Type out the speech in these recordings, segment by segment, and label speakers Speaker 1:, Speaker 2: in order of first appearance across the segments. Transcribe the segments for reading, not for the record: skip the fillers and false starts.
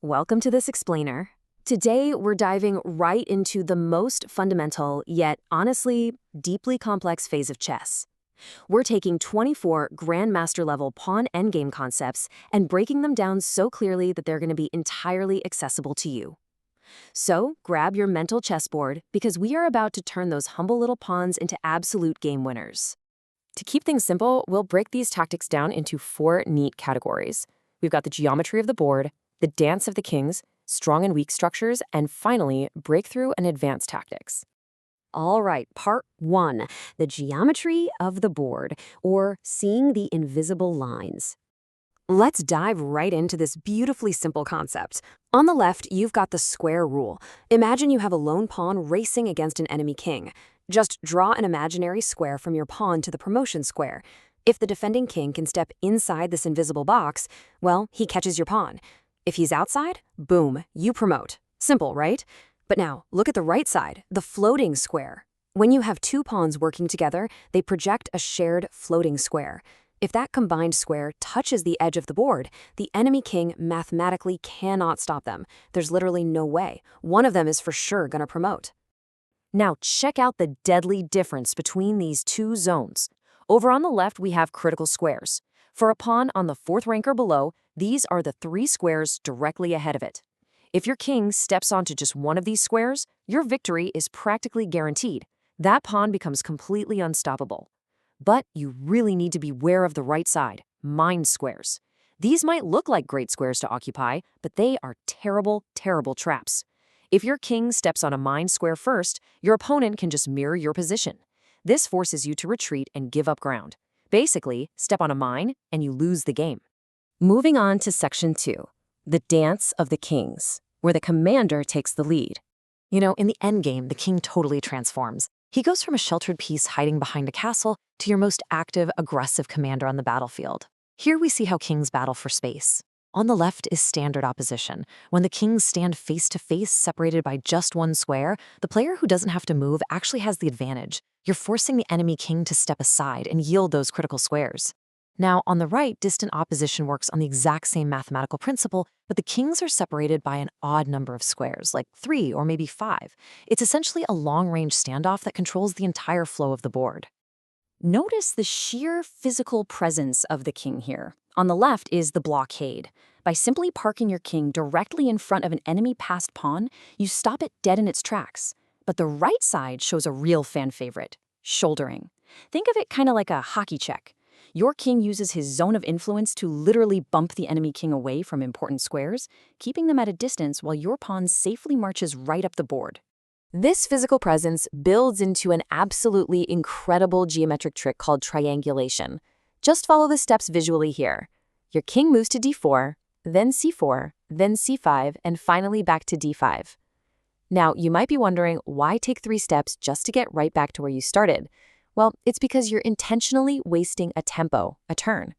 Speaker 1: Welcome to this explainer. Today, we're diving right into the most fundamental, yet honestly, deeply complex phase of chess. We're taking 24 Grandmaster level pawn endgame concepts and breaking them down so clearly that they're going to be entirely accessible to you. So, grab your mental chessboard because we are about to turn those humble little pawns into absolute game winners. To keep things simple, we'll break these tactics down into 4 neat categories. We've got the geometry of the board, the dance of the kings, strong and weak structures, and finally, breakthrough and advanced tactics. All right, part 1, the geometry of the board, or seeing the invisible lines. Let's dive right into this beautifully simple concept. On the left, you've got the square rule. Imagine you have a lone pawn racing against an enemy king. Just draw an imaginary square from your pawn to the promotion square. If the defending king can step inside this invisible box, well, he catches your pawn. If he's outside, boom, you promote. Simple, right? But now, look at the right side, the floating square. When you have 2 pawns working together, they project a shared floating square. If that combined square touches the edge of the board, the enemy king mathematically cannot stop them. There's literally no way. One of them is for sure going to promote. Now check out the deadly difference between these 2 zones. Over on the left, we have critical squares. For a pawn on the 4th rank or below, these are the 3 squares directly ahead of it. If your king steps onto just one of these squares, your victory is practically guaranteed. That pawn becomes completely unstoppable. But you really need to beware of the right side, mind squares. These might look like great squares to occupy, but they are terrible, terrible traps. If your king steps on a mind square first, your opponent can just mirror your position. This forces you to retreat and give up ground. Basically, step on a mine and you lose the game. Moving on to section 2, the dance of the kings, where the commander takes the lead. You know, in the endgame, the king totally transforms. He goes from a sheltered piece hiding behind a castle to your most active, aggressive commander on the battlefield. Here we see how kings battle for space. On the left is standard opposition. When the kings stand face to face, separated by just one square, the player who doesn't have to move actually has the advantage. You're forcing the enemy king to step aside and yield those critical squares. Now, on the right, distant opposition works on the exact same mathematical principle, but the kings are separated by an odd number of squares, like 3 or maybe 5. It's essentially a long-range standoff that controls the entire flow of the board. Notice the sheer physical presence of the king here. On the left is the blockade. By simply parking your king directly in front of an enemy passed pawn, you stop it dead in its tracks. But the right side shows a real fan favorite, shouldering. Think of it kind of like a hockey check. Your king uses his zone of influence to literally bump the enemy king away from important squares, keeping them at a distance while your pawn safely marches right up the board. This physical presence builds into an absolutely incredible geometric trick called triangulation. Just follow the steps visually here. Your king moves to d4, then c4, then c5, and finally back to d5. Now, you might be wondering, why take 3 steps just to get right back to where you started? Well, it's because you're intentionally wasting a tempo, a turn.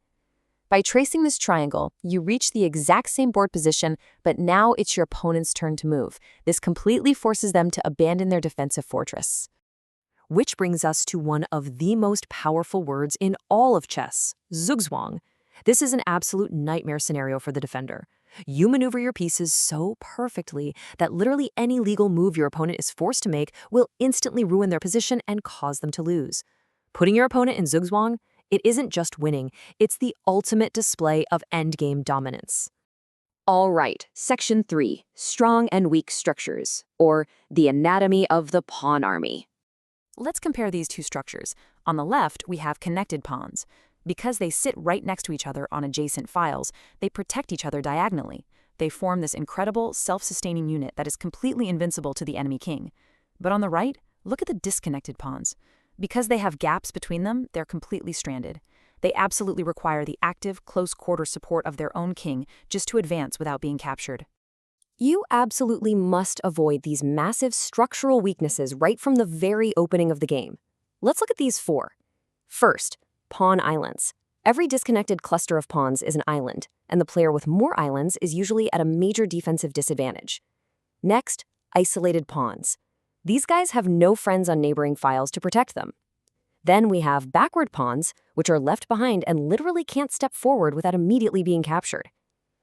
Speaker 1: By tracing this triangle, you reach the exact same board position, but now it's your opponent's turn to move. This completely forces them to abandon their defensive fortress. Which brings us to one of the most powerful words in all of chess, zugzwang. This is an absolute nightmare scenario for the defender. You maneuver your pieces so perfectly that literally any legal move your opponent is forced to make will instantly ruin their position and cause them to lose. Putting your opponent in zugzwang, it isn't just winning, it's the ultimate display of endgame dominance. All right, section 3, strong and weak structures, or the anatomy of the pawn army. Let's compare these 2 structures. On the left, we have connected pawns. Because they sit right next to each other on adjacent files, they protect each other diagonally. They form this incredible, self-sustaining unit that is completely invincible to the enemy king. But on the right, look at the disconnected pawns. Because they have gaps between them, they're completely stranded. They absolutely require the active, close-quarter support of their own king just to advance without being captured. You absolutely must avoid these massive structural weaknesses right from the very opening of the game. Let's look at these 4. First, pawn islands. Every disconnected cluster of pawns is an island, and the player with more islands is usually at a major defensive disadvantage. Next, isolated pawns. These guys have no friends on neighboring files to protect them. Then we have backward pawns, which are left behind and literally can't step forward without immediately being captured.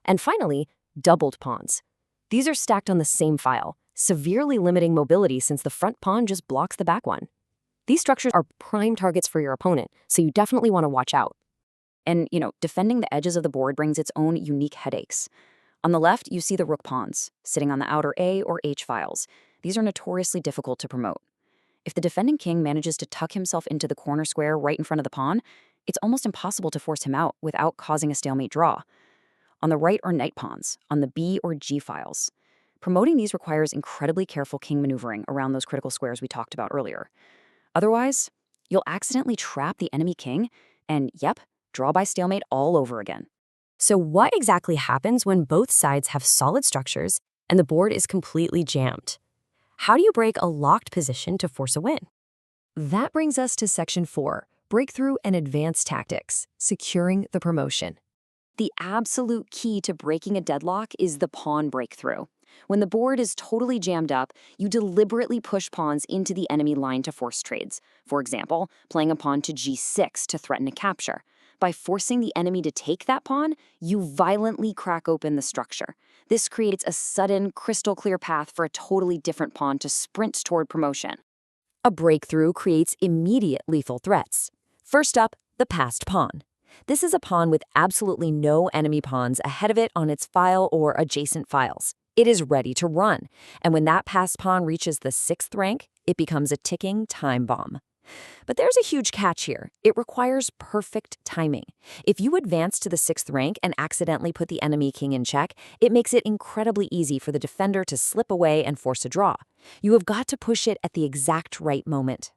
Speaker 1: And finally, doubled pawns. These are stacked on the same file, severely limiting mobility since the front pawn just blocks the back one. These structures are prime targets for your opponent, so you definitely want to watch out.
Speaker 2: And, defending the edges of the board brings its own unique headaches. On the left, you see the rook pawns, sitting on the outer A or H files. These are notoriously difficult to promote. If the defending king manages to tuck himself into the corner square right in front of the pawn, it's almost impossible to force him out without causing a stalemate draw. On the right are knight pawns, on the B or G files. Promoting these requires incredibly careful king maneuvering around those critical squares we talked about earlier. Otherwise, you'll accidentally trap the enemy king and, draw by stalemate all over again.
Speaker 1: So what exactly happens when both sides have solid structures and the board is completely jammed? How do you break a locked position to force a win? That brings us to Section 4, Breakthrough and Advanced Tactics, Securing the Promotion.
Speaker 2: The absolute key to breaking a deadlock is the pawn breakthrough. When the board is totally jammed up, you deliberately push pawns into the enemy line to force trades. For example, playing a pawn to G6 to threaten a capture. By forcing the enemy to take that pawn, you violently crack open the structure. This creates a sudden, crystal-clear path for a totally different pawn to sprint toward promotion.
Speaker 1: A breakthrough creates immediate lethal threats. First up, the passed pawn. This is a pawn with absolutely no enemy pawns ahead of it on its file or adjacent files. It is ready to run, and when that passed pawn reaches the 6th rank, it becomes a ticking time bomb. But there's a huge catch here. It requires perfect timing. If you advance to the 6th rank and accidentally put the enemy king in check, it makes it incredibly easy for the defender to slip away and force a draw. You have got to push it at the exact right moment.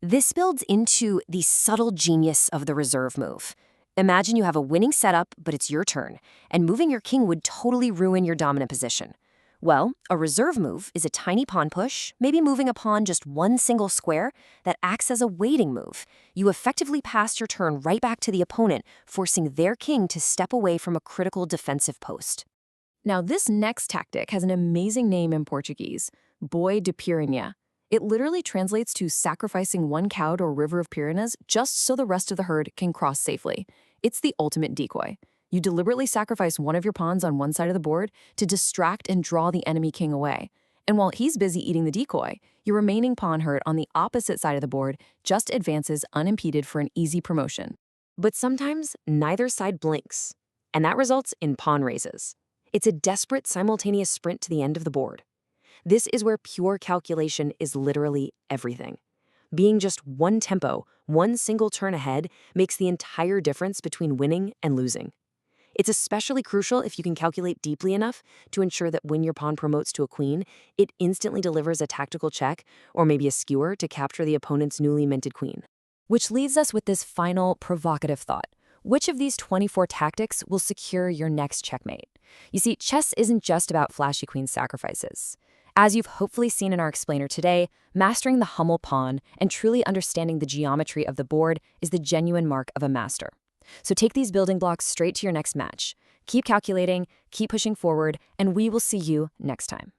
Speaker 1: This builds into the subtle genius of the reserve move. Imagine you have a winning setup, but it's your turn, and moving your king would totally ruin your dominant position. Well, a reserve move is a tiny pawn push, maybe moving a pawn just one single square, that acts as a waiting move. You effectively pass your turn right back to the opponent, forcing their king to step away from a critical defensive post. Now, this next tactic has an amazing name in Portuguese, boi de piranha. It literally translates to sacrificing one cow or river of piranhas just so the rest of the herd can cross safely. It's the ultimate decoy. You deliberately sacrifice one of your pawns on one side of the board to distract and draw the enemy king away. And while he's busy eating the decoy, your remaining pawn herd on the opposite side of the board just advances unimpeded for an easy promotion. But sometimes neither side blinks, and that results in pawn raises. It's a desperate simultaneous sprint to the end of the board. This is where pure calculation is literally everything. Being just one tempo, one single turn ahead, makes the entire difference between winning and losing. It's especially crucial if you can calculate deeply enough to ensure that when your pawn promotes to a queen, it instantly delivers a tactical check or maybe a skewer to capture the opponent's newly minted queen. Which leaves us with this final provocative thought. Which of these 24 tactics will secure your next checkmate? You see, chess isn't just about flashy queen sacrifices. As you've hopefully seen in our explainer today, mastering the Hummel pawn and truly understanding the geometry of the board is the genuine mark of a master. So take these building blocks straight to your next match. Keep calculating, keep pushing forward, and we will see you next time.